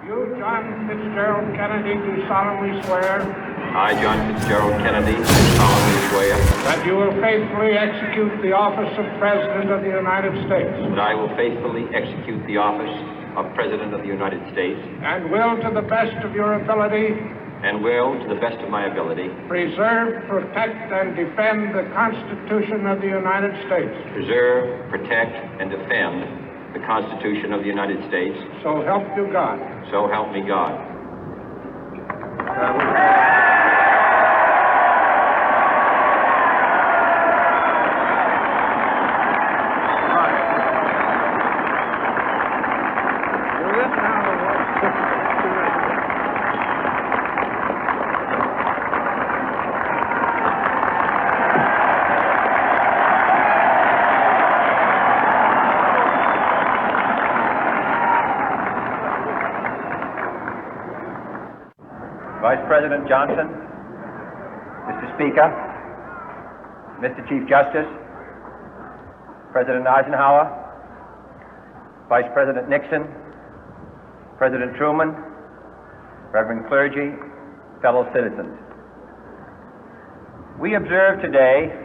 You, John Fitzgerald Kennedy, do solemnly swear I, John Fitzgerald Kennedy, do solemnly swear that you will faithfully execute the office of President of the United States that I will faithfully execute the office of President of the United States and will, to the best of your ability, and will, to the best of my ability, preserve, protect, and defend the Constitution of the United States. preserve, protect, and defend the Constitution of the United States. So help you God. So help me God. Vice President Johnson, Mr. Speaker, Mr. Chief Justice, President Eisenhower, Vice President Nixon, President Truman, Reverend clergy, fellow citizens. We observe today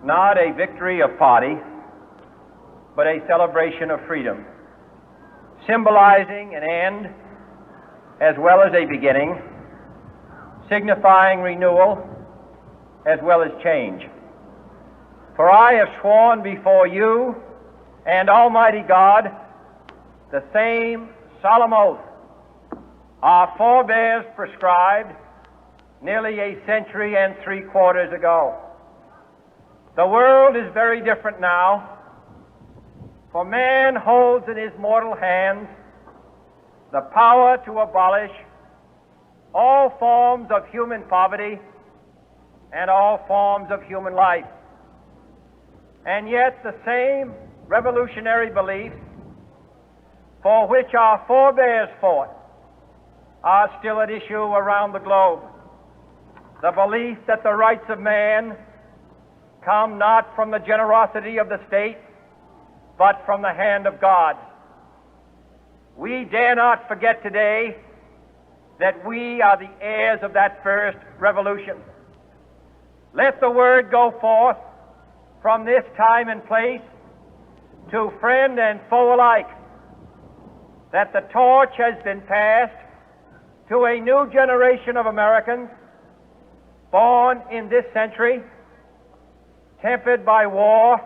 not a victory of party, but a celebration of freedom, symbolizing an end as well as a beginning, signifying renewal as well as change. For I have sworn before you and Almighty God the same solemn oath our forebears prescribed nearly a century and 3/4 ago. The world is very different now, for man holds in his mortal hands the power to abolish all forms of human poverty and all forms of human life. And yet the same revolutionary beliefs for which our forebears fought are still at issue around the globe. The belief that the rights of man come not from the generosity of the state, but from the hand of God. We dare not forget today that we are the heirs of that first revolution. Let the word go forth from this time and place to friend and foe alike that the torch has been passed to a new generation of Americans born in this century, tempered by war,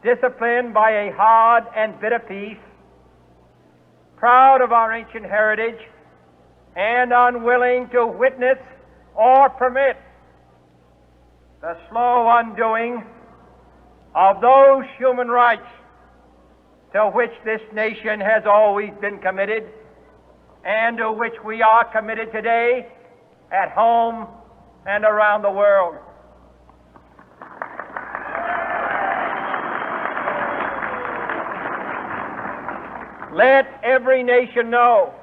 disciplined by a hard and bitter peace, proud of our ancient heritage, and unwilling to witness or permit the slow undoing of those human rights to which this nation has always been committed and to which we are committed today at home and around the world. Let every nation know,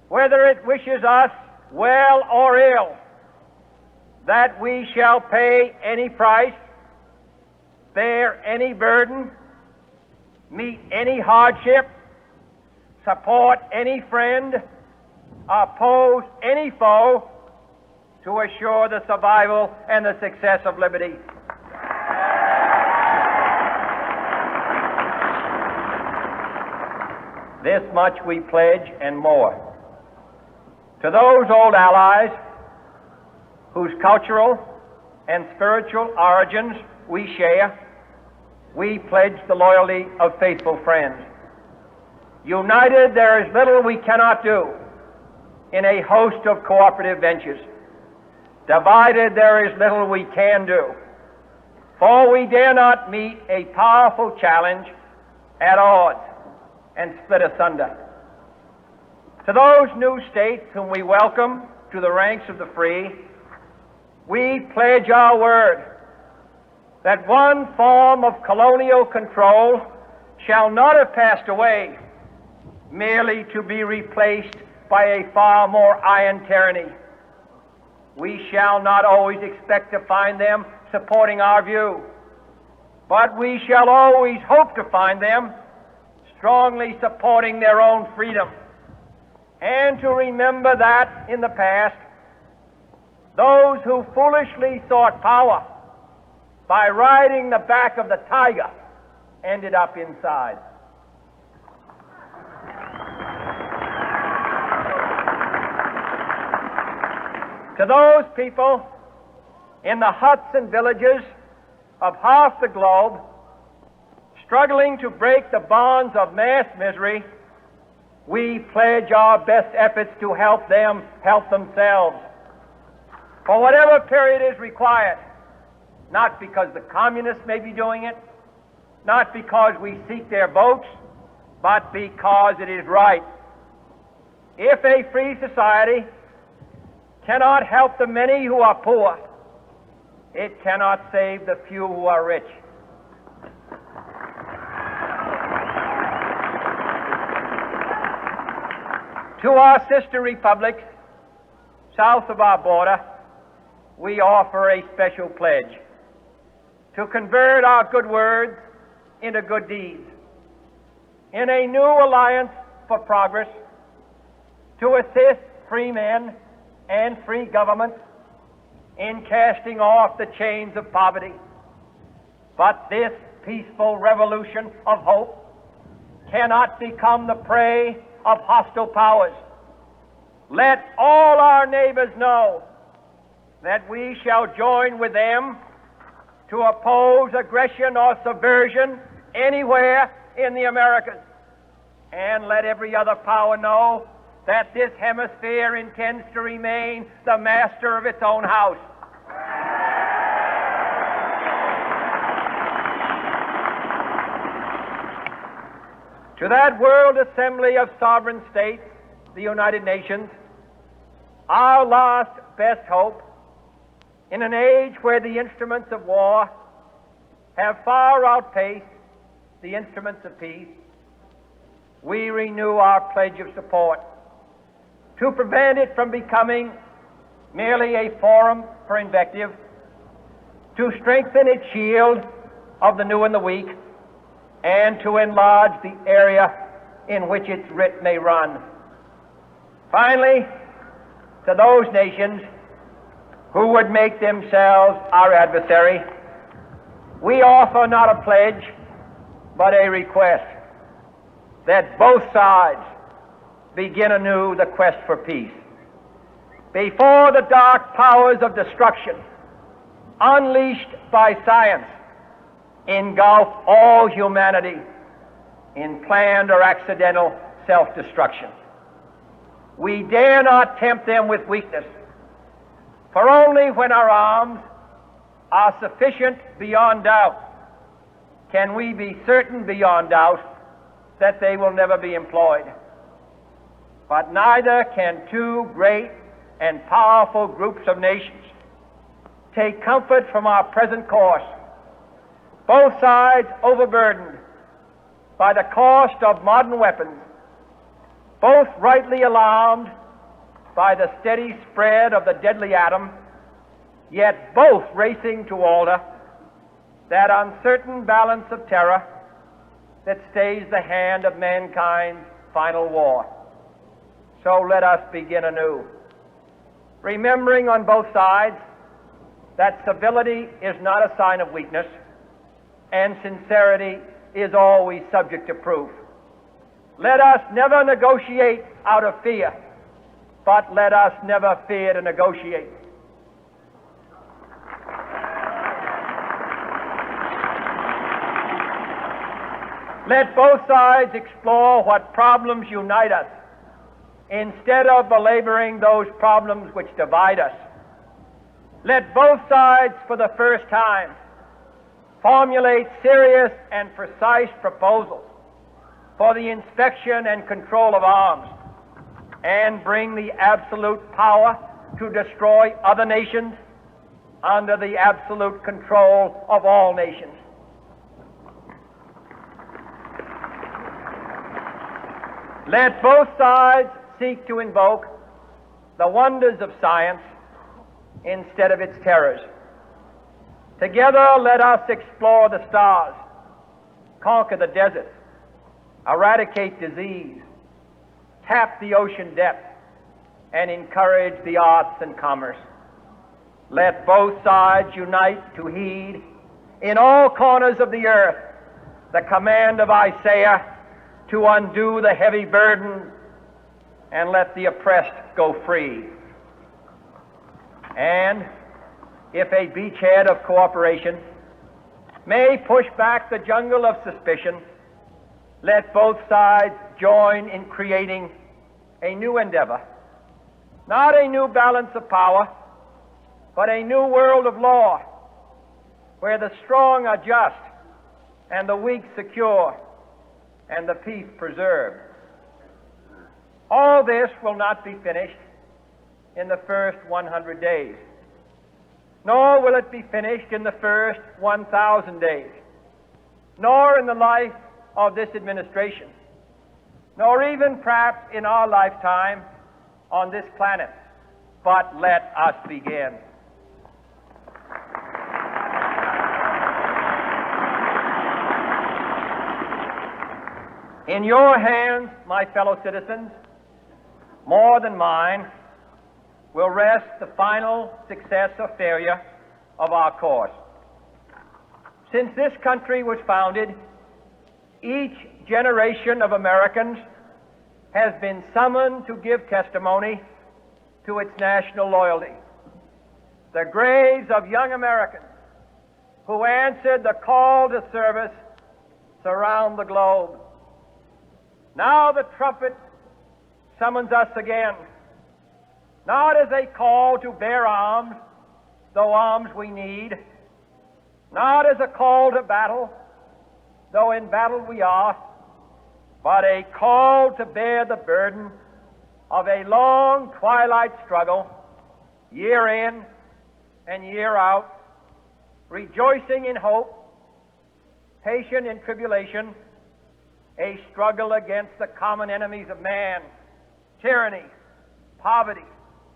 whether it wishes us well or ill, that we shall pay any price, bear any burden, meet any hardship, support any friend, oppose any foe to assure the survival and the success of liberty. This much we pledge and more. To those old allies whose cultural and spiritual origins we share, we pledge the loyalty of faithful friends. United, there is little we cannot do in a host of cooperative ventures. Divided, there is little we can do, for we dare not meet a powerful challenge at odds and split asunder. To those new states whom we welcome to the ranks of the free, we pledge our word that one form of colonial control shall not have passed away, merely to be replaced by a far more iron tyranny. We shall not always expect to find them supporting our view, but we shall always hope to find them strongly supporting their own freedom, and to remember that in the past, those who foolishly sought power by riding the back of the tiger ended up inside. To those people in the huts and villages of half the globe struggling to break the bonds of mass misery, we pledge our best efforts to help them help themselves for whatever period is required, not because the communists may be doing it, not because we seek their votes, but because it is right. If a free society cannot help the many who are poor, it cannot save the few who are rich. To our sister republics south of our border, we offer a special pledge to convert our good words into good deeds, in a new alliance for progress, to assist free men and free governments in casting off the chains of poverty. But this peaceful revolution of hope cannot become the prey of hostile powers. Let all our neighbors know that we shall join with them to oppose aggression or subversion anywhere in the Americas. And let every other power know that this hemisphere intends to remain the master of its own house. To that World Assembly of Sovereign States, the United Nations, our last best hope, in an age where the instruments of war have far outpaced the instruments of peace, we renew our pledge of support to prevent it from becoming merely a forum for invective, to strengthen its shield of the new and the weak, and to enlarge the area in which its writ may run. Finally, to those nations who would make themselves our adversary, we offer not a pledge, but a request that both sides begin anew the quest for peace. Before the dark powers of destruction, unleashed by science, engulf all humanity in planned or accidental self-destruction, we dare not tempt them with weakness, for only when our arms are sufficient beyond doubt can we be certain beyond doubt that they will never be employed. But neither can two great and powerful groups of nations take comfort from our present course, both sides overburdened by the cost of modern weapons, both rightly alarmed by the steady spread of the deadly atom, yet both racing to alter that uncertain balance of terror that stays the hand of mankind's final war. So let us begin anew, remembering on both sides that civility is not a sign of weakness, and sincerity is always subject to proof. Let us never negotiate out of fear, but let us never fear to negotiate. Let both sides explore what problems unite us, instead of belaboring those problems which divide us. Let both sides, for the first time, formulate serious and precise proposals for the inspection and control of arms, and bring the absolute power to destroy other nations under the absolute control of all nations. Let both sides seek to invoke the wonders of science instead of its terrors. Together, let us explore the stars, conquer the deserts, eradicate disease, tap the ocean depth, and encourage the arts and commerce. Let both sides unite to heed in all corners of the earth the command of Isaiah to undo the heavy burden and let the oppressed go free. And if a beachhead of cooperation may push back the jungle of suspicion, let both sides join in creating a new endeavor, not a new balance of power, but a new world of law, where the strong are just and the weak secure and the peace preserved. All this will not be finished in the first 100 days, nor will it be finished in the first 1,000 days, nor in the life of this administration, nor even perhaps in our lifetime on this planet. But let us begin. In your hands, my fellow citizens, more than mine, will rest the final success or failure of our course. Since this country was founded, each generation of Americans has been summoned to give testimony to its national loyalty. The graves of young Americans who answered the call to service surround the globe. Now the trumpet summons us again, not as a call to bear arms, though arms we need, not as a call to battle, though in battle we are, but a call to bear the burden of a long twilight struggle, year in and year out, rejoicing in hope, patient in tribulation, a struggle against the common enemies of man, tyranny, poverty,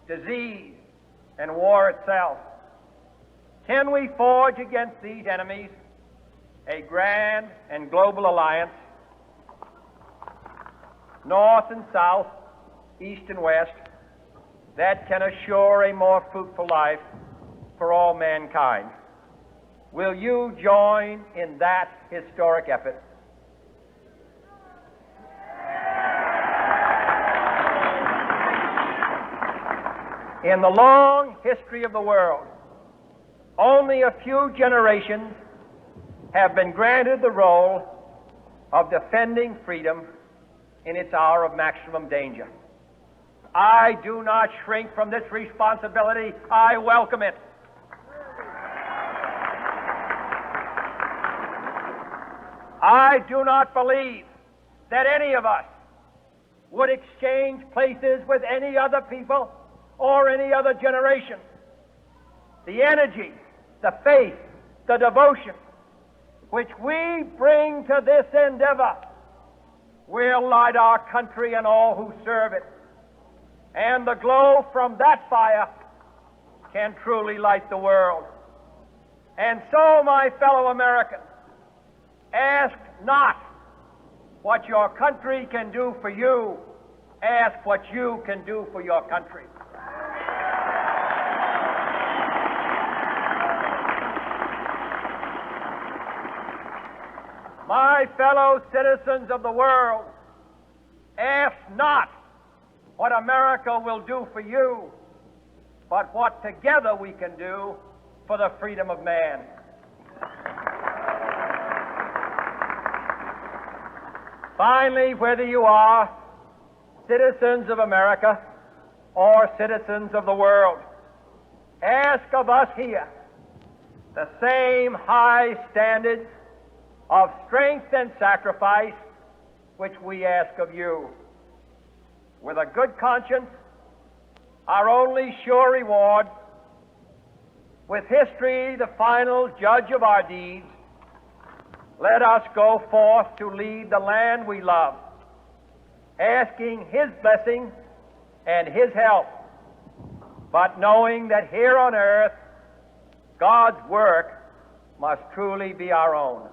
disease, and war itself. Can we forge against these enemies a grand and global alliance, north and south, east and west, that can assure a more fruitful life for all mankind? Will you join in that historic effort? In the long history of the world, only a few generations have been granted the role of defending freedom in its hour of maximum danger. I do not shrink from this responsibility. I welcome it. I do not believe that any of us would exchange places with any other people or any other generation. The energy, the faith, the devotion which we bring to this endeavor will light our country and all who serve it. And the glow from that fire can truly light the world. And so, my fellow Americans, ask not what your country can do for you, ask what you can do for your country. My fellow citizens of the world, ask not what America will do for you, but what together we can do for the freedom of man. Finally, whether you are citizens of America or citizens of the world, ask of us here the same high standards of strength and sacrifice which we ask of you. With a good conscience, our only sure reward, with history the final judge of our deeds, let us go forth to lead the land we love, asking His blessing and His help, but knowing that here on earth, God's work must truly be our own.